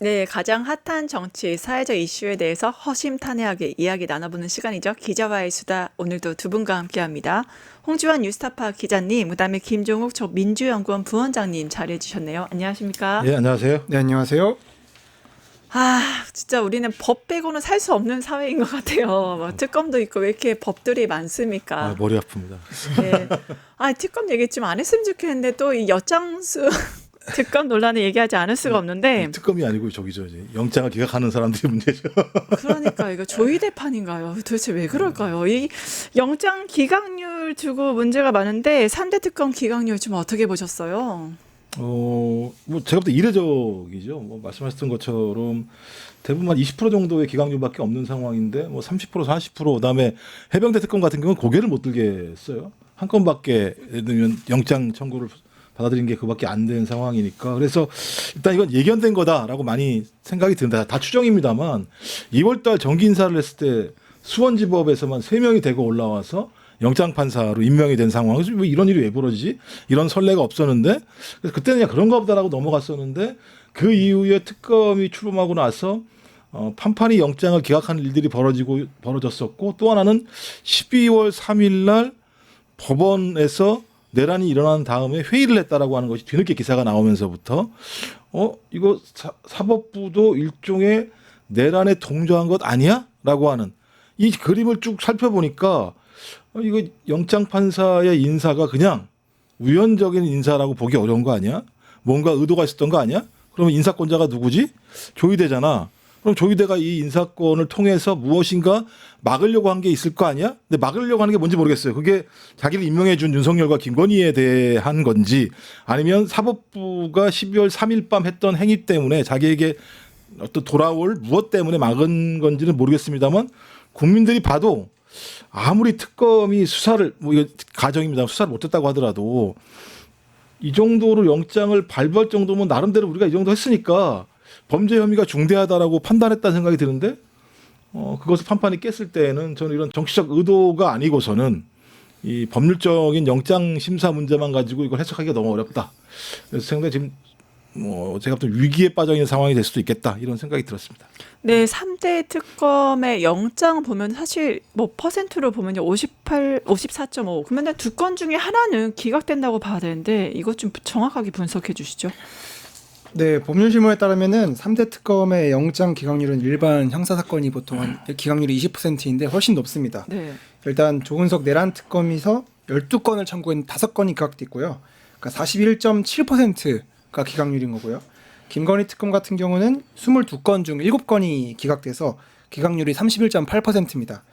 네, 가장 핫한 정치, 사회적 이슈에 대해서 허심탄회하게 이야기 나눠보는 시간이죠. 기자와의 수다. 오늘도 두 분과 함께합니다. 홍지환 뉴스타파 기자님, 그다음에 김종욱 민주연구원 부원장님 자리해 주셨네요. 안녕하십니까? 예, 안녕하세요. 네, 안녕하세요. 진짜 우리는 법 빼고는 살 수 없는 사회인 것 같아요. 뭐 특검도 있고 왜 이렇게 법들이 많습니까? 머리 아픕니다. 네. 특검 얘기 좀 안 했으면 좋겠는데 또 이 엿장수 특검 논란을 얘기하지 않을 수가 없는데. 특검이 아니고 저기죠. 이제 영장을 기각하는 사람들이 문제죠. 그러니까 이거 조이대판인가요? 도대체 왜 그럴까요? 이 영장 기각률 두고 문제가 많은데 3대 특검 기각률 좀 어떻게 보셨어요? 뭐 제가 볼 때 이례적이죠. 뭐 말씀하셨던 것처럼 대부분 한 20% 정도의 기각률밖에 없는 상황인데 뭐 30%, 40% 그다음에 해병대 특검 같은 경우는 고개를 못 들게 했어요. 한 건밖에 예를 들면 영장 청구를 받아들인 게 그밖에 안 된 상황이니까 그래서 일단 이건 예견된 거다라고 많이 생각이 든다. 다 추정입니다만 2월달 정기 인사를 했을 때 수원지법에서만 3명이 되고 올라와서 영장 판사로 임명이 된 상황에서 왜 이런 일이 왜 벌어지지? 이런 선례가 없었는데 그래서 그때는 그냥 그런가 보다라고 넘어갔었는데 그 이후에 특검이 출범하고 나서 판판이 영장을 기각하는 일들이 벌어졌었고 또 하나는 12월 3일 날 법원에서 내란이 일어난 다음에 회의를 했다라고 하는 것이 뒤늦게 기사가 나오면서부터 이거 사법부도 일종의 내란에 동조한 것 아니야? 라고 하는 이 그림을 쭉 살펴보니까 이거 영장 판사의 인사가 그냥 우연적인 인사라고 보기 어려운 거 아니야? 뭔가 의도가 있었던 거 아니야? 그러면 인사권자가 누구지? 조희대잖아. 그럼 조희대가 이 인사권을 통해서 무엇인가 막으려고 한 게 있을 거 아니야? 근데 막으려고 하는 게 뭔지 모르겠어요. 그게 자기를 임명해 준 윤석열과 김건희에 대한 건지 아니면 사법부가 12월 3일 밤 했던 행위 때문에 자기에게 어떤 돌아올 무엇 때문에 막은 건지는 모르겠습니다만 국민들이 봐도 아무리 특검이 수사를 이거 가정입니다. 수사를 못했다고 하더라도 이 정도로 영장을 발부할 정도면 나름대로 우리가 이 정도 했으니까 범죄 혐의가 중대하다라고 판단했다는 생각이 드는데 그것을 판판이 깼을 때에는 저는 이런 정치적 의도가 아니고서는 이 법률적인 영장 심사 문제만 가지고 이걸 해석하기가 너무 어렵다. 그래서 생각에 지금 제가 볼 때 위기에 빠져 있는 상황이 될 수도 있겠다 이런 생각이 들었습니다. 네, 3대 특검의 영장 보면 사실 뭐 퍼센트로 보면요 54.5. 그러면 두 건 중에 하나는 기각된다고 봐야 되는데 이것 좀 정확하게 분석해 주시죠. 네, 법률신문에 따르면은 3대 특검의 영장 기각률은 일반 형사 사건이 보통 한 기각률이 20%인데 훨씬 높습니다. 네. 일단 조은석 내란 특검에서 12건을 청구했는데 5건이 기각됐고요. 그러니까 41.7%가 기각률인 거고요. 김건희 특검 같은 경우는 22건 중 7건이 기각돼서 기각률이 31.8%입니다.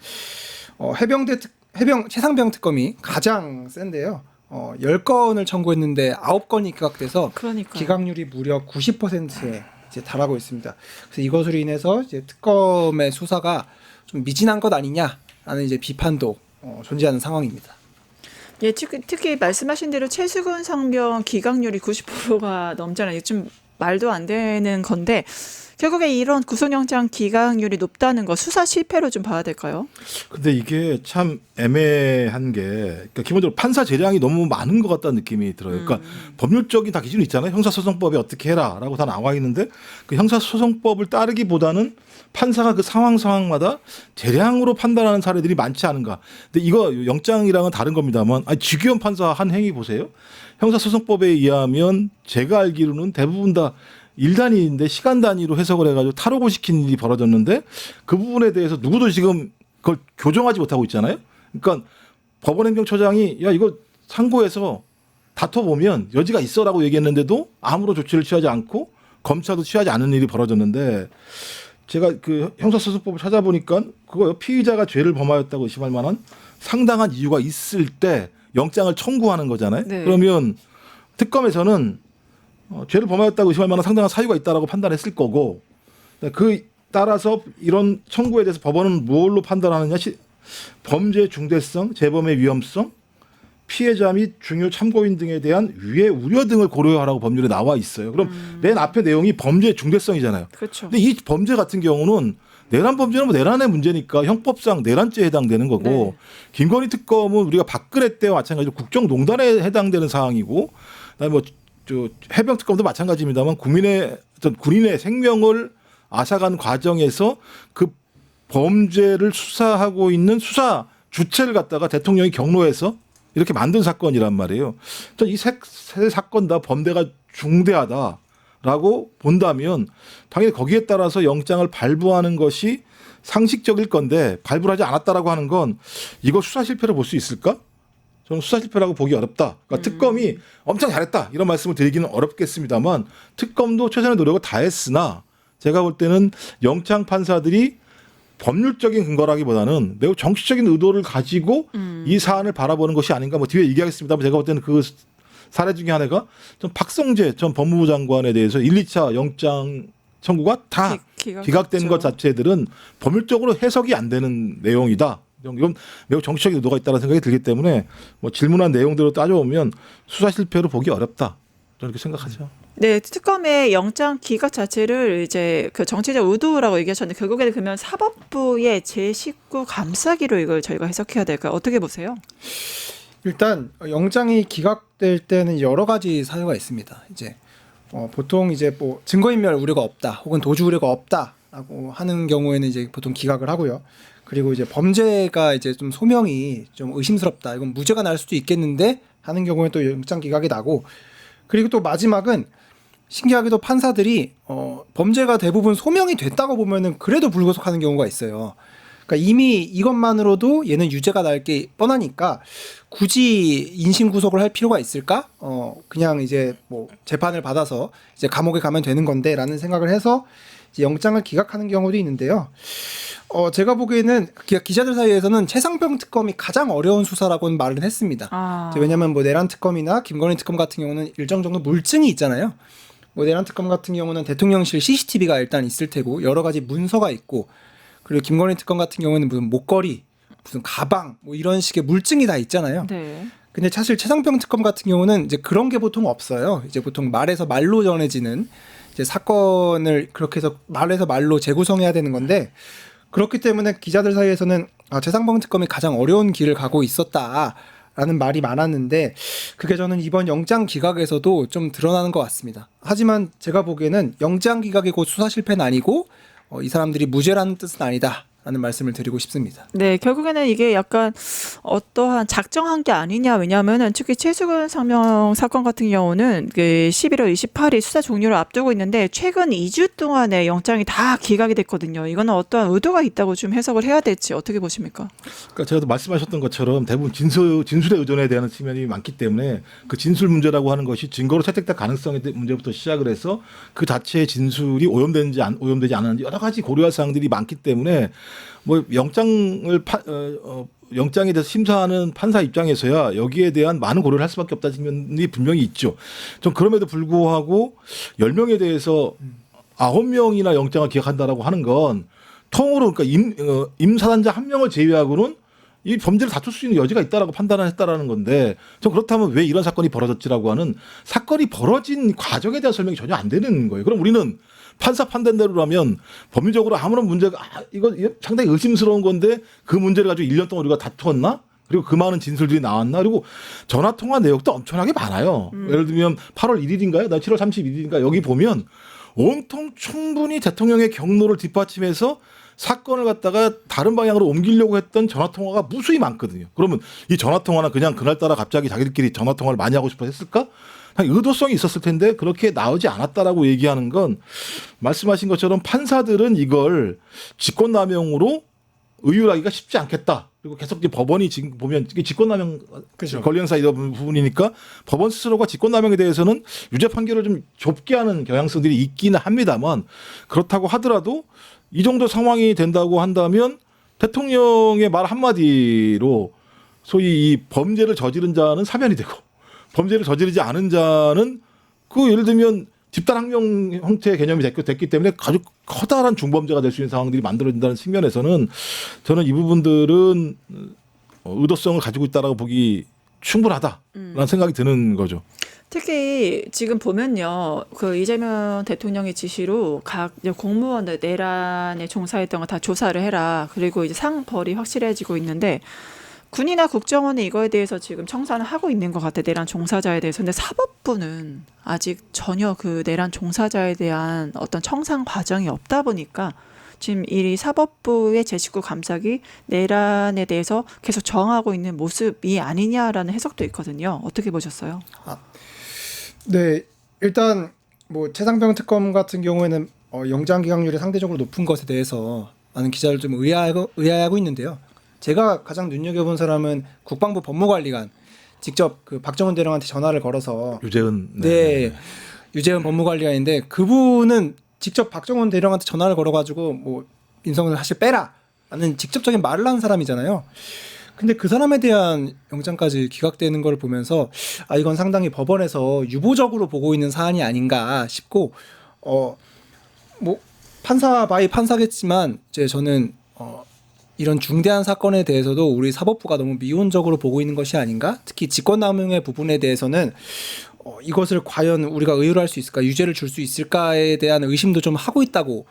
해병 최상병 특검이 가장 센데요. 10건을 청구했는데 9건이 기각돼서 그러니까요. 기각률이 무려 90%에 이제 달하고 있습니다. 그래서 이것으로 인해서 이제 특검의 수사가 좀 미진한 것 아니냐라는 이제 비판도 존재하는 상황입니다. 예, 특히 말씀하신 대로 최수근 상병 기각률이 90%가 넘잖아요. 좀 말도 안 되는 건데 결국에 이런 구속영장 기각률이 높다는 거 수사 실패로 좀 봐야 될까요? 근데 이게 참 애매한 게 그러니까 기본적으로 판사 재량이 너무 많은 것 같다는 느낌이 들어요. 그러니까 법률적인 다 기준이 있잖아요. 형사소송법에 어떻게 해라라고 다 나와 있는데 그 형사소송법을 따르기보다는 판사가 그 상황마다 재량으로 판단하는 사례들이 많지 않은가. 근데 이거 영장이랑은 다른 겁니다만 지규현 판사 한 행위 보세요. 형사소송법에 의하면 제가 알기로는 대부분 다 일 단위인데 시간 단위로 해석을 해가지고 탈옥을 시키는 일이 벌어졌는데 그 부분에 대해서 누구도 지금 그걸 교정하지 못하고 있잖아요. 그러니까 법원행정처장이 야 이거 상고해서 다퉈보면 여지가 있어라고 얘기했는데도 아무런 조치를 취하지 않고 검찰도 취하지 않은 일이 벌어졌는데 제가 그 형사소송법을 찾아보니까 그거요. 피의자가 죄를 범하였다고 의심할 만한 상당한 이유가 있을 때 영장을 청구하는 거잖아요. 네. 그러면 특검에서는 죄를 범하였다고 의심할 만한 상당한 사유가 있다라고 판단했을 거고 그 따라서 이런 청구에 대해서 법원은 뭘로 판단하느냐 범죄 중대성, 재범의 위험성, 피해자 및 중요 참고인 등에 대한 위해 우려 등을 고려하라고 법률에 나와 있어요. 그럼 맨 앞에 내용이 범죄 중대성이잖아요. 그렇죠. 근데 이 범죄 같은 경우는 내란 범죄는 뭐 내란의 문제니까 형법상 내란죄에 해당되는 거고 네. 김건희 특검은 우리가 박근혜 때와 마찬가지로 국정농단에 해당되는 사항이고 그다음에 뭐 해병 특검도 마찬가지입니다만 군인의 생명을 앗아간 과정에서 그 범죄를 수사하고 있는 수사 주체를 갖다가 대통령이 경로해서 이렇게 만든 사건이란 말이에요. 전 이 세 사건 다 범죄가 중대하다라고 본다면 당연히 거기에 따라서 영장을 발부하는 것이 상식적일 건데 발부를 하지 않았다라고 하는 건 이거 수사 실패로 볼 수 있을까? 저는 수사 실패라고 보기 어렵다. 그러니까 특검이 엄청 잘했다 이런 말씀을 드리기는 어렵겠습니다만 특검도 최선의 노력을 다했으나 제가 볼 때는 영장 판사들이 법률적인 근거라기보다는 매우 정치적인 의도를 가지고 이 사안을 바라보는 것이 아닌가. 뭐 뒤에 얘기하겠습니다만 제가 볼 때는 그 사례 중에 하나가 전 박성재 전 법무부 장관에 대해서 1, 2차 영장 청구가 다 기각된 것 자체들은 법률적으로 해석이 안 되는 내용이다. 이건 매우 정치적인 의도가 있다는 생각이 들기 때문에 뭐 질문한 내용대로 따져보면 수사 실패로 보기 어렵다. 저는 그렇게 생각하죠. 네, 특검의 영장 기각 자체를 이제 그 정치적 의도라고 얘기하셨는데 결국에는 그러면 사법부의 제19 감사기로 이걸 저희가 해석해야 될까요? 어떻게 보세요? 일단 영장이 기각될 때는 여러 가지 사유가 있습니다. 이제 보통 이제 뭐 증거인멸 우려가 없다, 혹은 도주 우려가 없다라고 하는 경우에는 이제 보통 기각을 하고요. 그리고 이제 범죄가 이제 좀 소명이 좀 의심스럽다, 이건 무죄가 날 수도 있겠는데 하는 경우에 또 영장 기각이 나고, 그리고 또 마지막은 신기하게도 판사들이 범죄가 대부분 소명이 됐다고 보면은 그래도 불구속하는 경우가 있어요. 그러니까 이미 이것만으로도 얘는 유죄가 날 게 뻔하니까 굳이 인신 구속을 할 필요가 있을까? 그냥 이제 뭐 재판을 받아서 이제 감옥에 가면 되는 건데라는 생각을 해서 이제 영장을 기각하는 경우도 있는데요. 제가 보기에는 기자들 사이에서는 최상병 특검이 가장 어려운 수사라고는 말을 했습니다. 왜냐하면 뭐 내란 특검이나 김건희 특검 같은 경우는 일정 정도 물증이 있잖아요. 뭐 내란 특검 같은 경우는 대통령실 CCTV가 일단 있을 테고 여러 가지 문서가 있고, 그리고 김건희 특검 같은 경우는 무슨 목걸이, 무슨 가방, 뭐 이런 식의 물증이 다 있잖아요. 네. 근데 사실 최상병 특검 같은 경우는 이제 그런 게 보통 없어요. 이제 보통 말에서 말로 전해지는 이제 사건을 그렇게 해서 말에서 말로 재구성해야 되는 건데, 그렇기 때문에 기자들 사이에서는 최상병 특검이 가장 어려운 길을 가고 있었다라는 말이 많았는데, 그게 저는 이번 영장 기각에서도 좀 드러나는 것 같습니다. 하지만 제가 보기에는 영장 기각이 곧 수사 실패는 아니고 이 사람들이 무죄라는 뜻은 아니다라는 말씀을 드리고 싶습니다. 네, 결국에는 이게 약간 어떠한 작정한 게 아니냐. 왜냐하면은 특히 최수근 상명 사건 같은 경우는 그 11월 28일 수사 종료를 앞두고 있는데 최근 2주 동안에 영장이 다 기각이 됐거든요. 이거는 어떠한 의도가 있다고 좀 해석을 해야 될지 어떻게 보십니까? 그러니까 제가 말씀하셨던 것처럼 대부분 진술의 의존에 대한 측면이 많기 때문에 그 진술 문제라고 하는 것이 증거로 채택될 가능성의 문제부터 시작을 해서 그 자체의 진술이 오염되지 않았는지 여러 가지 고려할 사항들이 많기 때문에 뭐 영장에 대해서 심사하는 판사 입장에서야 여기에 대한 많은 고려를 할 수밖에 없다는 측면이 분명히 있죠. 좀 그럼에도 불구하고 10명에 대해서 9명이나 영장을 기각한다라고 하는 건 통으로 그러니까 임사단자 1명을 제외하고는 이 범죄를 다툴 수 있는 여지가 있다라고 판단을 했다라는 건데, 전 그렇다면 왜 이런 사건이 벌어졌지라고 하는 사건이 벌어진 과정에 대한 설명이 전혀 안 되는 거예요. 그럼 우리는 판사 판단대로라면 법률적으로 아무런 문제가 이거 상당히 의심스러운 건데 그 문제를 가지고 1년 동안 우리가 다투었나? 그리고 그 많은 진술들이 나왔나? 그리고 전화 통화 내역도 엄청나게 많아요. 예를 들면 8월 1일인가요? 나 7월 31일인가? 여기 보면 온통 충분히 대통령의 경로를 뒷받침해서 사건을 갖다가 다른 방향으로 옮기려고 했던 전화 통화가 무수히 많거든요. 그러면 이 전화 통화는 그냥 그날따라 갑자기 자기들끼리 전화 통화를 많이 하고 싶어 했을까? 의도성이 있었을 텐데 그렇게 나오지 않았다라고 얘기하는 건, 말씀하신 것처럼 판사들은 이걸 직권남용으로 의율하기가 쉽지 않겠다. 그리고 계속 이제 법원이 지금 보면 이게 직권남용 그렇죠. 권리행사 이런 부분이니까 법원 스스로가 직권남용에 대해서는 유죄 판결을 좀 좁게 하는 경향성들이 있기는 합니다만, 그렇다고 하더라도 이 정도 상황이 된다고 한다면 대통령의 말 한마디로 소위 이 범죄를 저지른 자는 사면이 되고 범죄를 저지르지 않은 자는 그 예를 들면 집단 항명 형태의 개념이 됐기 때문에 아주 커다란 중범죄가 될 수 있는 상황들이 만들어진다는 측면에서는 저는 이 부분들은 의도성을 가지고 있다라고 보기 충분하다라는 생각이 드는 거죠. 특히 지금 보면요, 그 이재명 대통령의 지시로 각 공무원들 내란에 종사했던 거 다 조사를 해라. 그리고 이제 상벌이 확실해지고 있는데, 군이나 국정원이 이거에 대해서 지금 청산을 하고 있는 것 같아. 내란 종사자에 대해서. 근데 사법부는 아직 전혀 그 내란 종사자에 대한 어떤 청산 과정이 없다 보니까 지금 이 사법부의 제19 감사기 내란에 대해서 계속 저항하고 있는 모습이 아니냐라는 해석도 있거든요. 어떻게 보셨어요? 네, 일단 뭐 최상병 특검 같은 경우에는 영장 기각률이 상대적으로 높은 것에 대해서 많은 기자들 좀 의아해하고 있는데요. 제가 가장 눈여겨본 사람은 국방부 법무관리관 직접 그 박정훈 대령한테 전화를 걸어서 유재은 네, 유재은 법무관리관인데 그분은 직접 박정훈 대령한테 전화를 걸어가지고 뭐 인성을 사실 빼라라는 직접적인 말을 한 사람이잖아요. 근데 그 사람에 대한 영장까지 기각되는 걸 보면서 아 이건 상당히 법원에서 유보적으로 보고 있는 사안이 아닌가 싶고 뭐 판사 바이 판사겠지만 이제 저는 이런 중대한 사건에 대해서도 우리 사법부가 너무 미온적으로 보고 있는 것이 아닌가? 특히 직권남용의 부분에 대해서는 이것을 과연 우리가 의율할 수 있을까, 유죄를 줄 수 있을까에 대한 의심도 좀 하고 있다고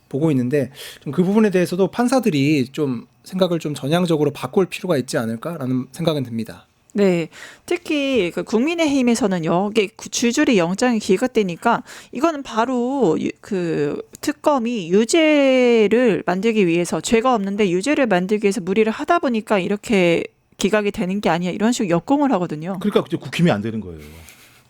보고 있는데 좀 그 부분에 대해서도 판사들이 좀 생각을 좀 전향적으로 바꿀 필요가 있지 않을까라는 생각은 듭니다. 네, 특히 그 국민의힘에서는 여기 줄줄이 영장이 기각되니까 이거는 바로 그 특검이 유죄를 만들기 위해서 죄가 없는데 유죄를 만들기 위해서 무리를 하다 보니까 이렇게 기각이 되는 게 아니야 이런 식으로 역공을 하거든요. 그러니까 이제 국힘이 안 되는 거예요.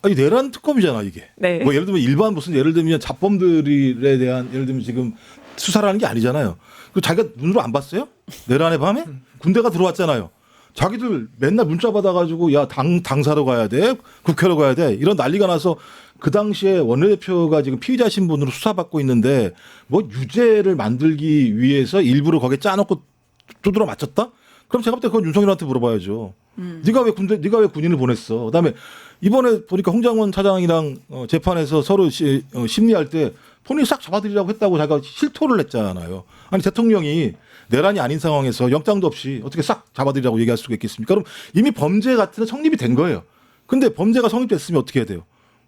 아니 내란 특검이잖아 이게. 네. 뭐 예를 들면 일반 무슨 예를 들면 잡범들에 대한 예를 들면 지금 수사를 하는 게 아니잖아요. 그 자기가 눈으로 안 봤어요? 내란의 밤에 군대가 들어왔잖아요. 자기들 맨날 문자 받아가지고 야 당사로 가야 돼, 국회로 가야 돼 이런 난리가 나서 그 당시에 원내대표가 지금 피의자 신분으로 수사받고 있는데 뭐 유죄를 만들기 위해서 일부러 거기에 짜놓고 두드러 맞췄다? 그럼 제가 볼 때 그건 윤석열한테 물어봐야죠. 네가 왜 군인을 보냈어? 그다음에 이번에 보니까 홍장원 차장이랑 재판에서 서로 심리할 때 본인이 싹 잡아들이라고 했다고 자기가 실토를 했잖아요. 아니 대통령이 내란이 아닌 상황에서 영장도 없이 어떻게 싹 잡아들이라고 얘기할 수가 있겠습니까? 그럼 이미 범죄 같은 성립이 된 거예요. 근데 범죄가 성립됐으면 어떻게 해야 돼요?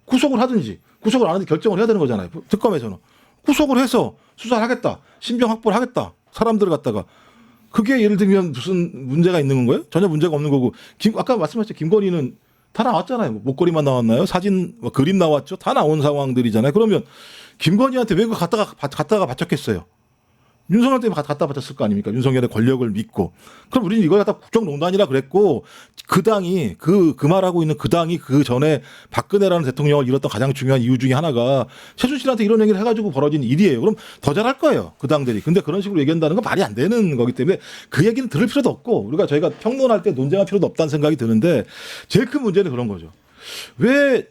구속을 하든지 구속을 안 하든지 결정을 해야 되는 거잖아요. 특검에서는. 구속을 해서 수사를 하겠다. 신병 확보를 하겠다. 사람들을 갖다가. 그게 예를 들면 무슨 문제가 있는 거예요? 전혀 문제가 없는 거고. 아까 말씀하셨죠. 김건희는 다 나왔잖아요. 목걸이만 나왔나요? 사진, 그림 나왔죠. 다 나온 상황들이잖아요. 그러면 김건희한테 왜 그거 갖다가 바쳤겠어요? 윤석열 때문에 갖다 바쳤을 거 아닙니까? 윤석열의 권력을 믿고. 그럼 우리는 이걸 갖다 국정농단이라 그랬고 그 당이 그 말하고 있는 그 당이 그 전에 박근혜라는 대통령을 잃었던 가장 중요한 이유 중에 하나가 최순실한테 이런 얘기를 해가지고 벌어진 일이에요. 그럼 더 잘할 거예요. 그 당들이. 근데 그런 식으로 얘기한다는 건 말이 안 되는 거기 때문에 그 얘기는 들을 필요도 없고 저희가 평론할 때 논쟁할 필요도 없다는 생각이 드는데 제일 큰 문제는 그런 거죠. 왜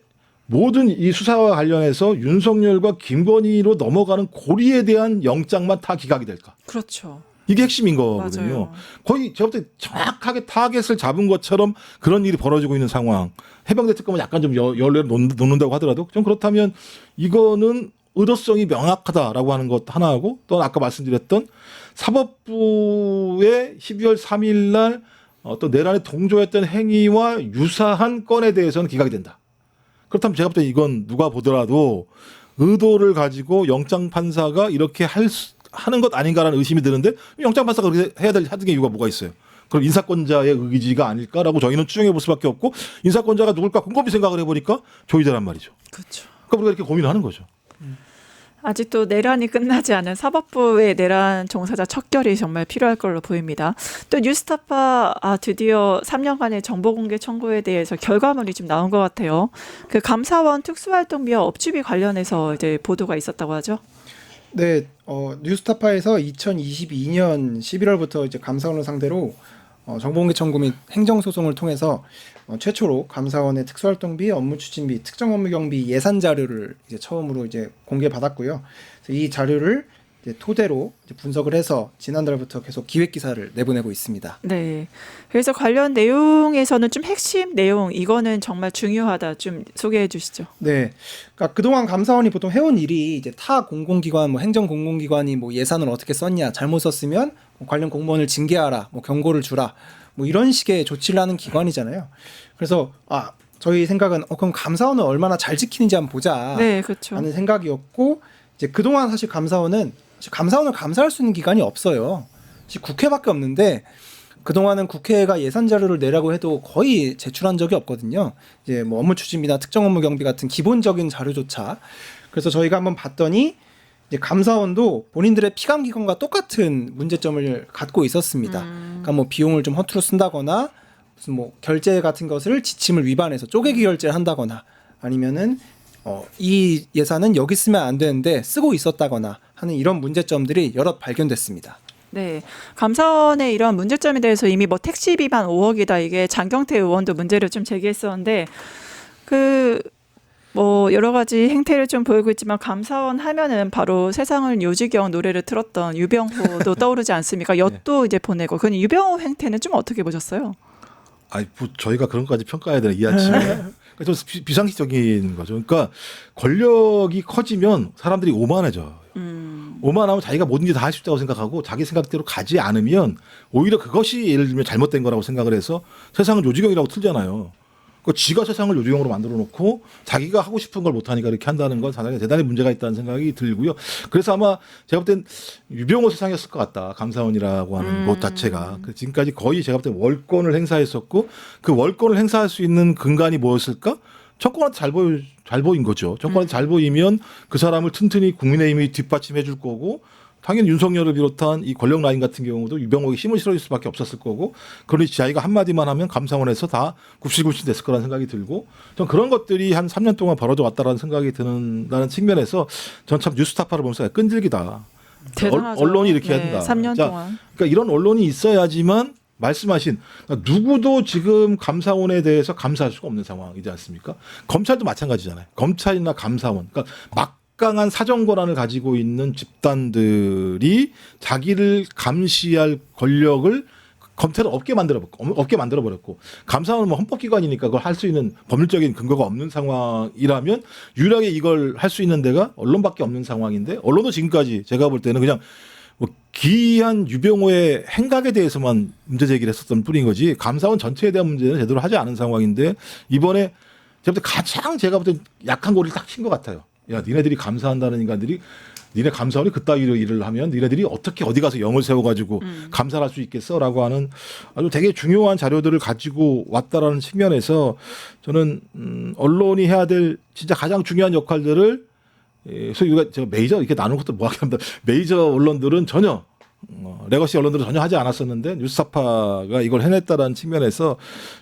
모든 이 수사와 관련해서 윤석열과 김건희로 넘어가는 고리에 대한 영장만 다 기각이 될까? 그렇죠. 이게 핵심인 거거든요. 맞아요. 거의 제가 볼 때 정확하게 타겟을 잡은 것처럼 그런 일이 벌어지고 있는 상황. 해병대 특검은 약간 좀 연례를 놓는다고 하더라도 좀 그렇다면 이거는 의도성이 명확하다라고 하는 것 하나하고 또 아까 말씀드렸던 사법부의 12월 3일 날 어떤 내란에 동조했던 행위와 유사한 건에 대해서는 기각이 된다. 그렇다면 제가 볼 때 이건 누가 보더라도 의도를 가지고 영장 판사가 이렇게 하는 것 아닌가라는 의심이 드는데 영장 판사가 그렇게 해야 될 하는 게 이유가 뭐가 있어요? 그럼 인사권자의 의지가 아닐까라고 저희는 추정해 볼 수밖에 없고 인사권자가 누굴까 곰곰이 생각을 해보니까 조이더란 말이죠. 그렇죠. 그러니까 우리가 이렇게 고민을 하는 거죠. 아직도 내란이 끝나지 않은 사법부의 내란 종사자 척결이 정말 필요할 걸로 보입니다. 또 뉴스타파 드디어 3년간의 정보공개 청구에 대해서 결과물이 좀 나온 것 같아요. 그 감사원 특수활동비와 업주비 관련해서 이제 보도가 있었다고 하죠. 네, 뉴스타파에서 2022년 11월부터 이제 감사원을 상대로 정보공개 청구 및 행정소송을 통해서 최초로 감사원의 특수활동비, 업무추진비, 특정 업무 경비 예산 자료를 이제 처음으로 이제 공개받았고요. 그래서 이 자료를 이제 토대로 이제 분석을 해서 지난달부터 계속 기획 기사를 내보내고 있습니다. 네. 그래서 관련 내용에서는 좀 핵심 내용 이거는 정말 중요하다. 좀 소개해 주시죠. 네. 그러니까 그동안 감사원이 보통 해온 일이 이제 타 공공기관, 뭐 행정 공공기관이 뭐 예산을 어떻게 썼냐, 잘못 썼으면 뭐 관련 공무원을 징계하라, 뭐 경고를 주라, 뭐 이런 식의 조치를 하는 기관이잖아요. 그래서 저희 생각은 그럼 감사원은 얼마나 잘 지키는지 한번 보자. 네, 그렇죠. 하는 생각이었고 이제 그동안 사실 감사원을 감사할 수 있는 기관이 없어요. 사실 국회밖에 없는데 그동안은 국회가 예산 자료를 내라고 해도 거의 제출한 적이 없거든요. 이제 뭐 업무 추진비나 특정 업무 경비 같은 기본적인 자료조차. 그래서 저희가 한번 봤더니 이제 감사원도 본인들의 피감 기관과 똑같은 문제점을 갖고 있었습니다. 그러니까 뭐 비용을 좀 허투루 쓴다거나 무슨 뭐 결제 같은 것을 지침을 위반해서 쪼개기 결제를 한다거나 아니면은 이 예산은 여기 쓰면 안 되는데 쓰고 있었다거나 하는 이런 문제점들이 여럿 발견됐습니다. 네, 감사원의 이런 문제점에 대해서 이미 뭐 택시 비반 5억이다 이게 장경태 의원도 문제를 좀 제기했었는데 뭐 여러 가지 행태를 좀 보이고 있지만 감사원 하면은 바로 세상을 요지경 노래를 틀었던 유병호도 떠오르지 않습니까? 엿도 이제 보내고 그 유병호 행태는 좀 어떻게 보셨어요? 아니, 뭐 저희가 그런 것까지 평가해야 되나 이 아침에. 좀 비상식적인 거죠. 그러니까 권력이 커지면 사람들이 오만해져. 오만하면 자기가 뭐든지 다 할 수 있다고 생각하고 자기 생각대로 가지 않으면 오히려 그것이 예를 들면 잘못된 거라고 생각을 해서 세상은 요지경이라고 틀잖아요. 그 지가 세상을 요지경으로 만들어 놓고 자기가 하고 싶은 걸 못하니까 이렇게 한다는 건 상당히 대단히 문제가 있다는 생각이 들고요. 그래서 아마 제가 볼 땐 유병호 세상이었을 것 같다. 감사원이라고 하는 곳 자체가. 지금까지 거의 제가 볼 땐 월권을 행사했었고 그 월권을 행사할 수 있는 근간이 뭐였을까? 정권한테 잘 보인 거죠. 정권한테 잘 보이면 그 사람을 튼튼히 국민의힘이 뒷받침해 줄 거고 당연히 윤석열을 비롯한 이 권력 라인 같은 경우도 유병호에게 힘을 실어줄 수밖에 없었을 거고 그러니 자기가 한마디만 하면 감사원에서 다 굽실굽실 됐을 거라는 생각이 들고 전 그런 것들이 한 3년 동안 벌어져 왔다라는 생각이 드는다는 측면에서 전 참 뉴스타파를 보면서 끈질기다. 대단하죠. 언론이 이렇게 네, 한다. 3년 동안. 그러니까 이런 언론이 있어야지만 말씀하신 누구도 지금 감사원에 대해서 감사할 수가 없는 상황이지 않습니까? 검찰도 마찬가지잖아요. 검찰이나 감사원. 그러니까 막강한 사정 권한을 가지고 있는 집단들이 자기를 감시할 권력을 검찰은 없게 만들어 버렸고 감사원은 뭐 헌법기관이니까 그걸 할 수 있는 법률적인 근거가 없는 상황이라면 유일하게 이걸 할 수 있는 데가 언론밖에 없는 상황인데 언론도 지금까지 제가 볼 때는 그냥 뭐 기이한 유병호의 행각에 대해서만 문제 제기를 했었던 뿐인 거지 감사원 전체에 대한 문제는 제대로 하지 않은 상황인데 이번에 제가 볼 때 가장 제가 볼 때 약한 고리를 딱 친 것 같아요. 야, 니네들이 감사한다는 인간들이 니네 감사원이 그따위로 일을 하면 니네들이 어떻게 어디 가서 영을 세워가지고 감사를 할 수 있겠어라고 하는 아주 되게 중요한 자료들을 가지고 왔다라는 측면에서 저는 언론이 해야 될 진짜 가장 중요한 역할들을 소위 우리가 제가 메이저 이렇게 나눈 것도 뭐하게 합니다. 메이저 언론들은 전혀 레거시 언론들은 전혀 하지 않았었는데 뉴스타파가 이걸 해냈다라는 측면에서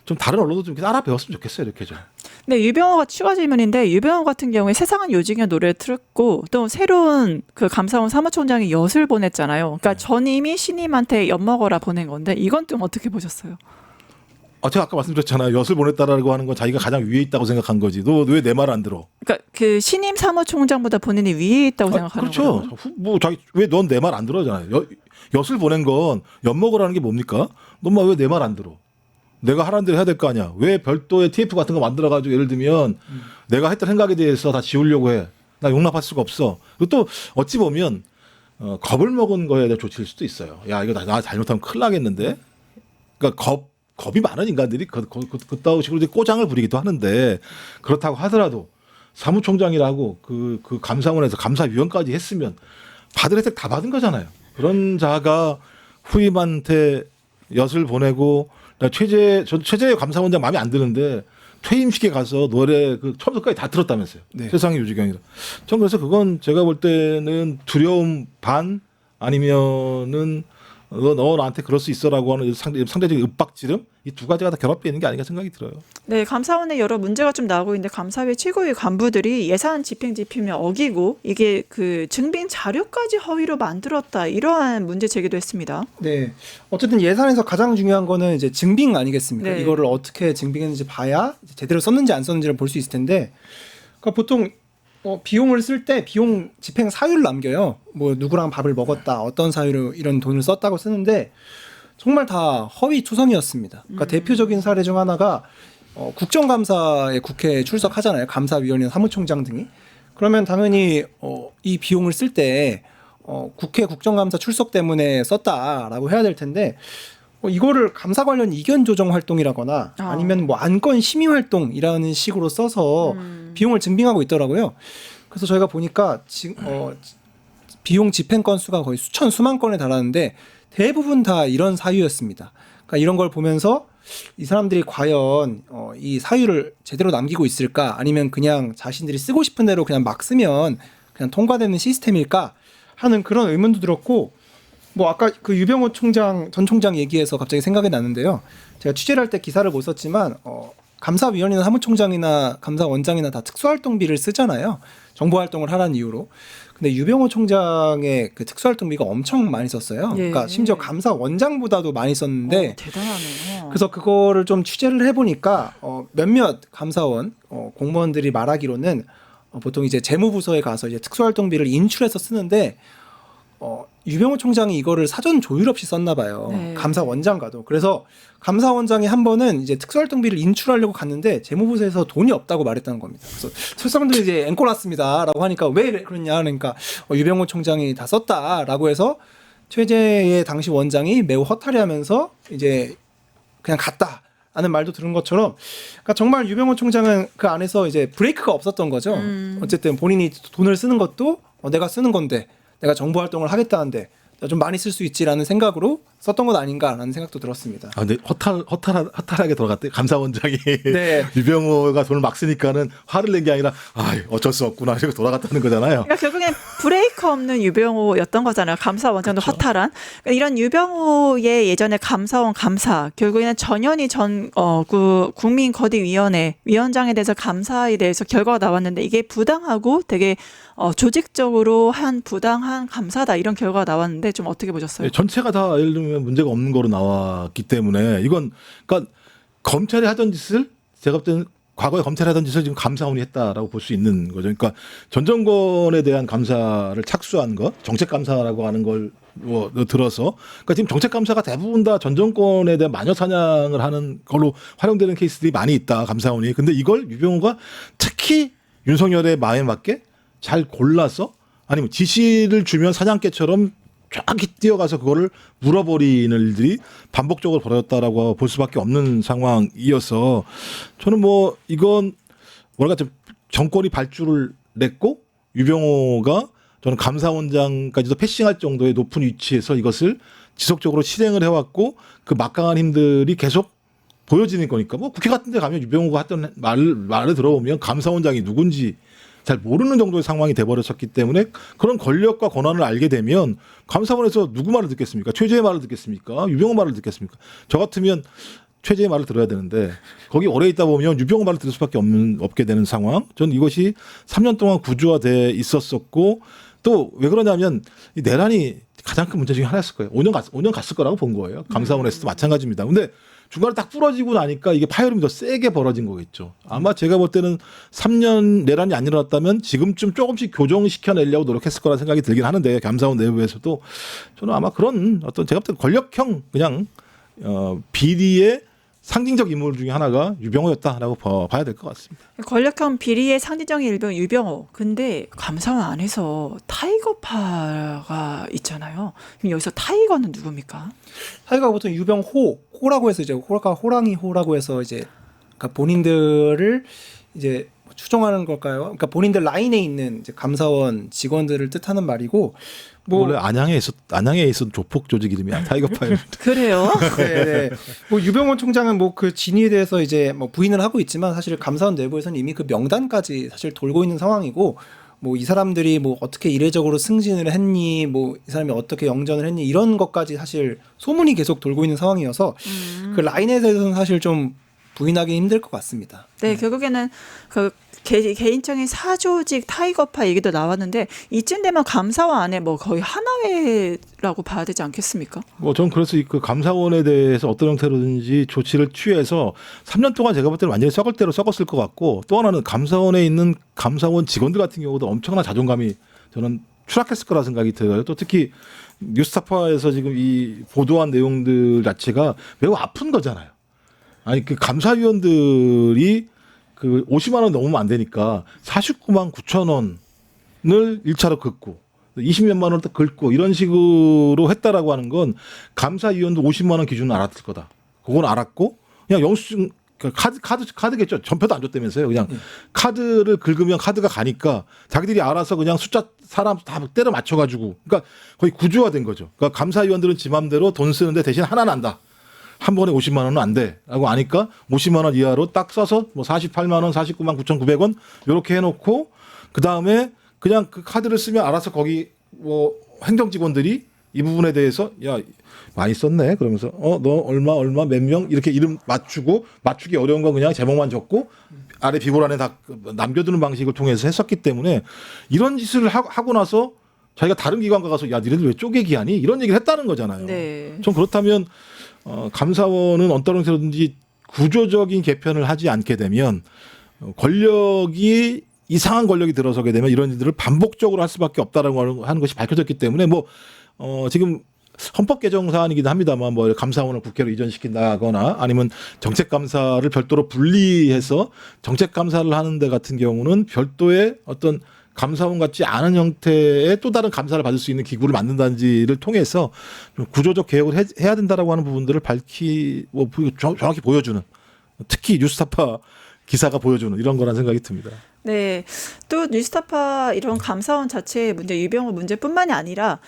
좀 다른 언론도 좀 따라 배웠으면 좋겠어요. 이렇게 좀. 네, 유병호가 추가 질문인데 유병호 같은 경우에 세상은 요지경 노래를 틀었고 또 새로운 그 감사원 사무총장이 엿을 보냈잖아요. 그러니까 전임이 신임한테 엿 먹어라 보낸 건데 이건 좀 어떻게 보셨어요? 제가 아까 말씀드렸잖아요. 엿을 보냈다라고 하는 건 자기가 가장 위에 있다고 생각한 거지. 너 왜 내 말 안 들어? 그러니까 그 신임 사무총장보다 본인이 위에 있다고 생각하는 거예요. 그렇죠. 뭐 자기 왜 넌 내 말 안 들어잖아요. 엿을 보낸 건 엿 먹으라는 게 뭡니까? 넌 왜 내 말 안 들어? 내가 하라는 대로 해야 될 거 아니야. 왜 별도의 TF 같은 거 만들어가지고 예를 들면 내가 했던 생각에 대해서 다 지우려고 해. 나 용납할 수가 없어. 그리고 또 어찌 보면 겁을 먹은 거에 대한 조치일 수도 있어요. 야 이거 나 잘못하면 큰일 나겠는데. 그러니까 겁이 많은 인간들이 그따위 식으로 꼬장을 부리기도 하는데 그렇다고 하더라도 사무총장이라고 그 감사원에서 감사위원까지 했으면 받을 혜택 다 받은 거잖아요. 그런 자가 후임한테 엿을 보내고 최재 감사원장 마음에 안 드는데 퇴임식에 가서 노래 처음부터까지 다 들었다면서요. 네. 세상의 요지경이라. 전 그래서 그건 제가 볼 때는 두려움 반 아니면은 너 나한테 그럴 수 있어라고 하는 상대적인 윽박지름 이 두 가지가 다 결합되어 있는 게 아닌가 생각이 들어요. 네, 감사원에 여러 문제가 좀 나오고 있는데 감사위 최고위 간부들이 예산 집행 지침을 어기고 이게 그 증빙 자료까지 허위로 만들었다 이러한 문제 제기도 했습니다. 네. 어쨌든 예산에서 가장 중요한 거는 이제 증빙 아니겠습니까? 네. 이거를 어떻게 증빙했는지 봐야 제대로 썼는지 안 썼는지를 볼 수 있을 텐데, 그러니까 보통 비용을 쓸 때 비용 집행 사유를 남겨요. 뭐 누구랑 밥을 먹었다, 어떤 사유로 이런 돈을 썼다고 쓰는데 정말 다 허위 투성이었습니다. 그러니까 대표적인 사례 중 하나가 국정감사에 국회에 출석하잖아요. 감사위원회 사무총장 등이. 그러면 당연히 이 비용을 쓸 때 국회 국정감사 출석 때문에 썼다라고 해야 될 텐데 이거를 감사 관련 이견 조정 활동이라거나 아니면 뭐 안건 심의 활동이라는 식으로 써서 비용을 증빙하고 있더라고요. 그래서 저희가 보니까 비용 집행 건수가 거의 수만 건에 달하는데 대부분 다 이런 사유였습니다. 그러니까 이런 걸 보면서 이 사람들이 과연 이 사유를 제대로 남기고 있을까 아니면 그냥 자신들이 쓰고 싶은 대로 그냥 막 쓰면 그냥 통과되는 시스템일까 하는 그런 의문도 들었고 뭐 아까 그 유병호 전 총장 얘기해서 갑자기 생각이 나는데요. 제가 취재를 할 때 기사를 못 썼지만 감사위원이나 사무총장이나 감사원장이나 다 특수활동비를 쓰잖아요. 정보활동을 하라는 이유로. 근데 유병호 총장의 그 특수활동비가 엄청 많이 썼어요. 예. 그러니까 심지어 감사원장보다도 많이 썼는데 대단하네요. 그래서 그거를 좀 취재를 해보니까 몇몇 감사원 공무원들이 말하기로는 보통 이제 재무부서에 가서 이제 특수활동비를 인출해서 쓰는데 유병호 총장이 이거를 사전 조율 없이 썼나 봐요. 네. 감사원장과도. 그래서 감사원장이 한 번은 이제 특수활동비를 인출하려고 갔는데 재무부서에서 돈이 없다고 말했다는 겁니다. 그래서 설사분들이 이제 앵콜 났습니다라고 하니까 왜 그러냐 그러니까 유병호 총장이 다 썼다라고 해서 최재의 당시 원장이 매우 허탈해하면서 이제 그냥 갔다. 라는 말도 들은 것처럼 그러니까 정말 유병호 총장은 그 안에서 이제 브레이크가 없었던 거죠. 어쨌든 본인이 돈을 쓰는 것도 내가 쓰는 건데 내가 정보 활동을 하겠다는데 좀 많이 쓸 수 있지라는 생각으로 썼던 것 아닌가라는 생각도 들었습니다. 아, 근데 허탈하게 돌아갔대. 감사원장이 네. 유병호가 돈을 막 쓰니까는 화를 낸 게 아니라 어쩔 수 없구나 이렇게 돌아갔다는 거잖아요. 그러니까 결국엔 브레이크 없는 유병호였던 거잖아요. 감사원장도 그렇죠. 허탈한. 그러니까 이런 유병호의 예전에 감사원 감사, 결국에는 전현희 그 국민거래위원회 위원장에 대해서 감사에 대해서 결과가 나왔는데 이게 부당하고 되게 조직적으로 한 부당한 감사다 이런 결과가 나왔는데 좀 어떻게 보셨어요? 네, 전체가 다 예를 들면 문제가 없는 거로 나왔기 때문에 이건 그러니까 검찰이 하던 짓을 제가 볼 때는 과거에 검찰이 하던 짓을 지금 감사원이 했다라고 볼 수 있는 거죠. 그러니까 전 정권에 대한 감사를 착수한 것, 정책 감사라고 하는 걸 들어서 그러니까 지금 정책 감사가 대부분 다 전 정권에 대한 마녀 사냥을 하는 걸로 활용되는 케이스들이 많이 있다. 감사원이. 근데 이걸 유병호가 특히 윤석열의 마음에 맞게 잘 골라서 아니면 지시를 주면 사냥개처럼 정확히 뛰어가서 그거를 물어버리는 일들이 반복적으로 벌어졌다라고 볼 수밖에 없는 상황이어서 저는 뭐 이건 뭐랄까 좀 정권이 발주를 냈고 유병호가 저는 감사원장까지도 패싱할 정도의 높은 위치에서 이것을 지속적으로 실행을 해왔고 그 막강한 힘들이 계속 보여지는 거니까 뭐 국회 같은 데 가면 유병호가 했던 말을 들어보면 감사원장이 누군지 잘 모르는 정도의 상황이 돼버렸었기 때문에 그런 권력과 권한을 알게 되면 감사원에서 누구 말을 듣겠습니까? 최재의 말을 듣겠습니까? 유병호 말을 듣겠습니까? 저 같으면 최재의 말을 들어야 되는데 거기 오래 있다 보면 유병호 말을 들을 수밖에 없게 되는 상황. 저는 이것이 3년 동안 구조화돼 있었었고 또 왜 그러냐면 이 내란이 가장 큰 문제 중에 하나였을 거예요. 5년 갔을 거라고 본 거예요. 감사원에서도 마찬가지입니다. 근데 중간에 딱 부러지고 나니까 이게 파열음이 더 세게 벌어진 거겠죠. 아마 제가 볼 때는 3년 내란이 안 일어났다면 지금쯤 조금씩 교정시켜내려고 노력했을 거라 생각이 들긴 하는데 감사원 내부에서도 저는 아마 그런 어떤 제가 볼 때 권력형 그냥 비리의 상징적 인물 중에 하나가 유병호였다라고 봐야 될 것 같습니다. 권력형 비리의 상징적인 일병 유병호. 근데 감사원 안에서 타이거파가 있잖아요. 그럼 여기서 타이거는 누굽니까? 타이거가 보통 호라고 해서 이제 호랑이 호라고 해서 이제 그러니까 본인들을 이제 추종하는 걸까요? 그러니까 본인들 라인에 있는 이제 감사원 직원들을 뜻하는 말이고 뭐 원래 안양에 있었던 조폭 조직 이름이야 타이거파일. 그래요? 네. 뭐 유병호 총장은 뭐 그 진위에 대해서 이제 뭐 부인을 하고 있지만 사실 감사원 내부에서는 이미 그 명단까지 사실 돌고 있는 상황이고 뭐 이 사람들이 뭐 어떻게 이례적으로 승진을 했니 뭐 이 사람이 어떻게 영전을 했니 이런 것까지 사실 소문이 계속 돌고 있는 상황이어서 그 라인에 대해서는 사실 좀 부인하기 힘들 것 같습니다. 네, 결국에는 그 개인적인 사조직 타이거파 얘기도 나왔는데 이쯤 되면 감사원 안에 뭐 거의 하나회라고 봐야 되지 않겠습니까? 뭐 저는 그래서 그 감사원에 대해서 어떤 형태로든지 조치를 취해서 3년 동안 제가 볼 때는 완전히 썩을 대로 썩었을 것 같고 또 하나는 감사원에 있는 감사원 직원들 같은 경우도 엄청난 자존감이 저는 추락했을 거라 생각이 들어요. 또 특히 뉴스타파에서 지금 이 보도한 내용들 자체가 매우 아픈 거잖아요. 아니 그 감사위원들이 그 50만 원 넘으면 안 되니까 49만 9천 원을 1차로 긋고 20몇만 원을 또 긁고 이런 식으로 했다라고 하는 건 감사위원도 50만 원 기준은 알았을 거다. 그건 알았고 그냥 영수증 카드겠죠. 전표도 안 줬다면서요. 그냥 카드를 긁으면 카드가 가니까 자기들이 알아서 그냥 숫자 사람 다 때려 맞춰가지고 그러니까 거의 구조화된 거죠. 그러니까 감사위원들은 지 맘대로 돈 쓰는데 대신 하나 난다. 한 번에 50만 원은 안 돼라고 아니까 50만 원 이하로 딱 써서 뭐 48만 원, 49만 9,900원 이렇게 해놓고 그 다음에 그냥 그 카드를 쓰면 알아서 거기 뭐 행정 직원들이 이 부분에 대해서 야 많이 썼네 그러면서 너 얼마 몇 명 이렇게 이름 맞추기 어려운 건 그냥 제목만 적고 아래 비보란에 다 남겨두는 방식을 통해서 했었기 때문에 이런 짓을 하고 나서 자기가 다른 기관과 가서 야 니네들 왜 쪼개기 하니 이런 얘기를 했다는 거잖아요. 네. 좀 그렇다면 감사원은 어떤 형태로든지 구조적인 개편을 하지 않게 되면 권력이 이상한 권력이 들어서게 되면 이런 일들을 반복적으로 할 수밖에 없다라고 하는 것이 밝혀졌기 때문에 지금 헌법 개정 사안이기도 합니다만 뭐 감사원을 국회로 이전시킨다거나 아니면 정책 감사를 별도로 분리해서 정책 감사를 하는 데 같은 경우는 별도의 어떤 감사원 같지 않은 형태의 또 다른 감사를 받을 수 있는 기구를 만든다는지를 통해서 좀 구조적 개혁을 해야 된다라고 하는 부분들을 정확히 보여주는 특히 뉴스타파 기사가 보여주는 이런 거란 생각이 듭니다. 네. 또 뉴스타파 이런 감사원 자체의 문제, 유병호 문제뿐만이 아니라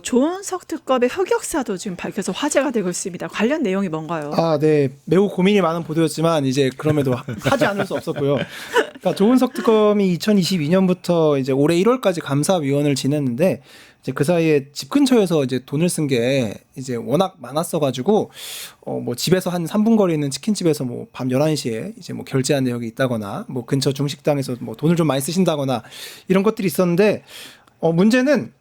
조은석 특검의 흑역사도 지금 밝혀서 화제가 되고 있습니다. 관련 내용이 뭔가요? 아, 네. 매우 고민이 많은 보도였지만 이제 그럼에도 하지 않을 수 없었고요. 그러니까 조은석 특검이 2022년부터 이제 올해 1월까지 감사위원을 지냈는데 이제 그 사이에 집 근처에서 이제 돈을 쓴 게 이제 워낙 많았어 가지고 뭐 집에서 한 3분 거리에 있는 치킨집에서 뭐 밤 11시에 이제 뭐 결제한 내역이 있다거나 뭐 근처 중식당에서 뭐 돈을 좀 많이 쓰신다거나 이런 것들이 있었는데 문제는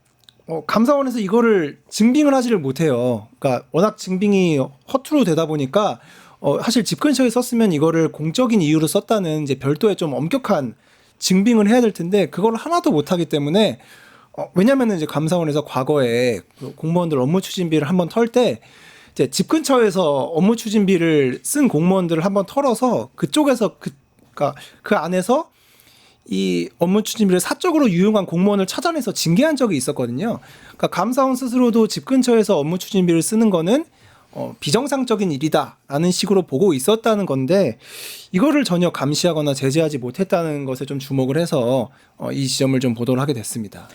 감사원에서 이거를 증빙을 하지를 못해요. 그러니까 워낙 증빙이 허투루 되다 보니까 사실 집 근처에 썼으면 이거를 공적인 이유로 썼다는 이제 별도의 좀 엄격한 증빙을 해야 될 텐데 그걸 하나도 못하기 때문에 왜냐면은 이제 감사원에서 과거에 공무원들 업무 추진비를 한번 털 때 이제 집 근처에서 업무 추진비를 쓴 공무원들을 한번 털어서 그쪽에서 그러니까 그 안에서 이 업무 추진비를 사적으로 유용한 공무원을 찾아내서 징계한 적이 있었거든요. 그러니까 감사원 스스로도 집 근처에서 업무 추진비를 쓰는 거는 비정상적인 일이다라는 식으로 보고 있었다는 건데 이거를 전혀 감시하거나 제재하지 못했다는 것에 좀 주목을 해서 이 지점을 좀 보도를 하게 됐습니다.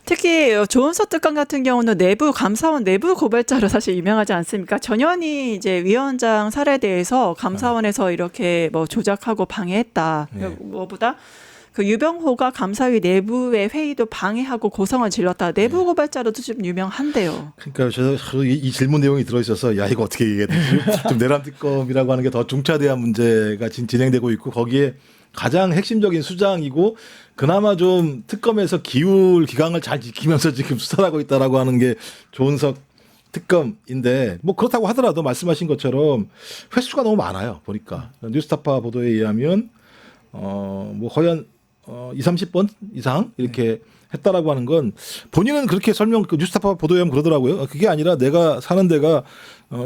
특히 조은석 특검 같은 경우는 감사원 내부 고발자로 사실 유명하지 않습니까? 전현희 이제 위원장 사례에 대해서 감사원에서 이렇게 뭐 조작하고 방해했다. 네. 뭐보다 그 유병호가 감사위 내부의 회의도 방해하고 고성을 질렀다. 내부 고발자로도 좀 유명한데요. 그러니까 저도 이 질문 내용이 들어있어서 야 이거 어떻게 얘기해야 되지? 좀 내란 특검이라고 하는 게 더 중차대한 문제가 지금 진행되고 있고 거기에 가장 핵심적인 수장이고 그나마 좀 특검에서 기강을 잘 지키면서 지금 수사를 하고 있다라고 하는 게 조은석 특검인데 뭐 그렇다고 하더라도 말씀하신 것처럼 횟수가 너무 많아요. 보니까 뉴스타파 보도에 의하면 뭐 거의 한 20-30번 이상 이렇게 했다라고 하는 건 본인은 그렇게 뉴스타파 보도에 하면 그러더라고요. 그게 아니라 내가 사는 데가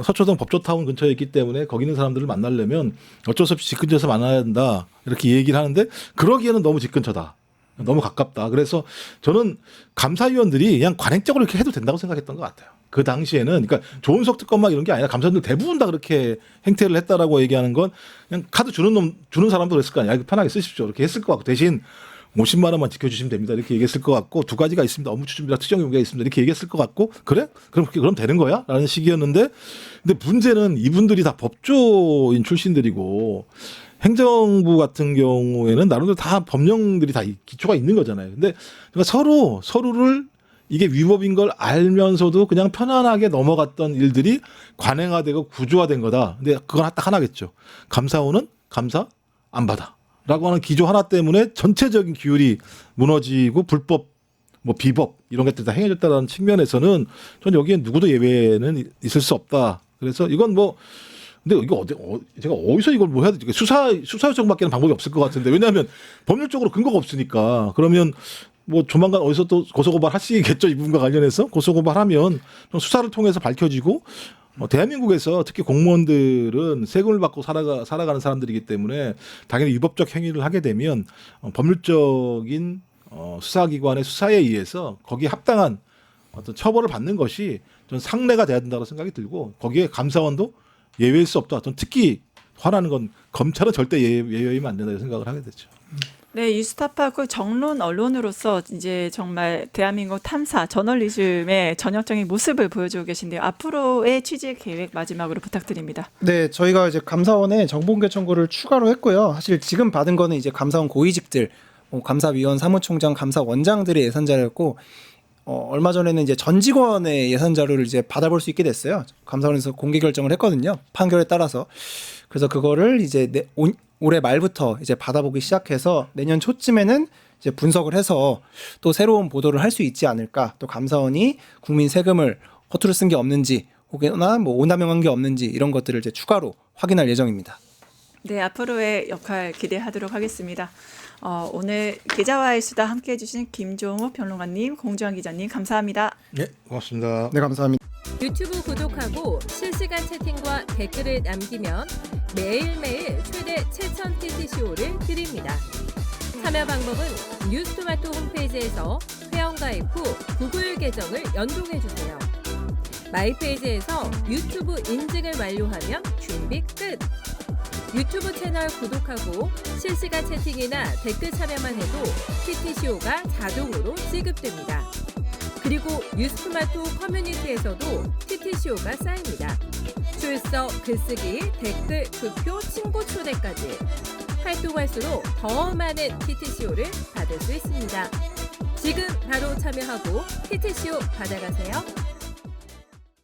서초동 법조타운 근처에 있기 때문에 거기 있는 사람들을 만나려면 어쩔 수 없이 집 근처에서 만나야 된다. 이렇게 얘기를 하는데 그러기에는 너무 집 근처다. 너무 가깝다. 그래서 저는 감사위원들이 그냥 관행적으로 이렇게 해도 된다고 생각했던 것 같아요. 그 당시에는 그러니까 조은석 특검만 이런 게 아니라 감사위원들 대부분 다 그렇게 행태를 했다라고 얘기하는 건 그냥 카드 주는 사람도 그랬을 거 아니야. 편하게 쓰십시오. 이렇게 했을 것 같고 대신 50만 원만 지켜주시면 됩니다. 이렇게 얘기했을 것 같고 두 가지가 있습니다. 업무 추진비랑 특정 용기가 있습니다. 이렇게 얘기했을 것 같고 그래? 그럼 되는 거야? 라는 식이었는데 근데 문제는 이분들이 다 법조인 출신들이고 행정부 같은 경우에는 나름대로 다 법령들이 다 기초가 있는 거잖아요. 근데 그러니까 서로를 이게 위법인 걸 알면서도 그냥 편안하게 넘어갔던 일들이 관행화되고 구조화된 거다. 근데 그건 딱 하나겠죠. 감사원은 감사 안 받아. 라고 하는 기조 하나 때문에 전체적인 규율이 무너지고 불법, 뭐 비법 이런 것들이 다 행해졌다는 측면에서는 전 여기에 누구도 예외는 있을 수 없다. 그래서 이건 뭐 근데 이거 제가 어디서 이걸 뭐 해야 되지? 수사 요청밖에는 방법이 없을 것 같은데 왜냐하면 법률적으로 근거가 없으니까 그러면 뭐 조만간 어디서 또 고소고발 하시겠죠 이 부분과 관련해서 고소고발하면 수사를 통해서 밝혀지고 대한민국에서 특히 공무원들은 세금을 받고 살아가는 사람들이기 때문에 당연히 위법적 행위를 하게 되면 법률적인 수사기관의 수사에 의해서 거기에 합당한 어떤 처벌을 받는 것이 전 상례가 돼야 된다고 생각이 들고 거기에 감사원도 예외일 수 없다. 전 특히 화나는 건 검찰은 절대 예외이면 안 된다고 생각을 하게 되죠. 네, 뉴스타파 그 정론 언론으로서 이제 정말 대한민국 탐사 저널리즘의 전형적인 모습을 보여주고 계신데요. 앞으로의 취재 계획 마지막으로 부탁드립니다. 네, 저희가 이제 감사원에 정보공개 청구를 추가로 했고요. 사실 지금 받은 거는 이제 감사원 고위직들, 감사위원, 사무총장, 감사원장들의 예산 자료였고, 얼마 전에는 이제 전 직원의 예산 자료를 이제 받아볼 수 있게 됐어요. 감사원에서 공개 결정을 했거든요. 판결에 따라서. 그래서 그거를 이제 올해 말부터 이제 받아보기 시작해서 내년 초쯤에는 이제 분석을 해서 또 새로운 보도를 할 수 있지 않을까. 또 감사원이 국민 세금을 허투루 쓴 게 없는지 혹여나 뭐 오남용한 게 없는지 이런 것들을 이제 추가로 확인할 예정입니다. 네, 앞으로의 역할 기대하도록 하겠습니다. 오늘 기자와의 수다 함께해 주신 김종욱 평론가님, 공주환 기자님 감사합니다. 네, 고맙습니다. 네, 감사합니다. 유튜브 구독하고 실시간 채팅과 댓글을 남기면 매일매일 최대 7,000 TTCO를 드립니다. 참여 방법은 뉴스토마토 홈페이지에서 회원가입 후 구글 계정을 연동해주세요. 마이페이지에서 유튜브 인증을 완료하면 준비 끝! 유튜브 채널 구독하고 실시간 채팅이나 댓글 참여만 해도 TTCO가 자동으로 지급됩니다. 그리고 뉴스토마토 커뮤니티에서도 TTCO가 쌓입니다. 출석, 글쓰기, 댓글, 투표, 친구 초대까지 활동할수록 더 많은 TTCO를 받을 수 있습니다. 지금 바로 참여하고 TTCO 받아가세요.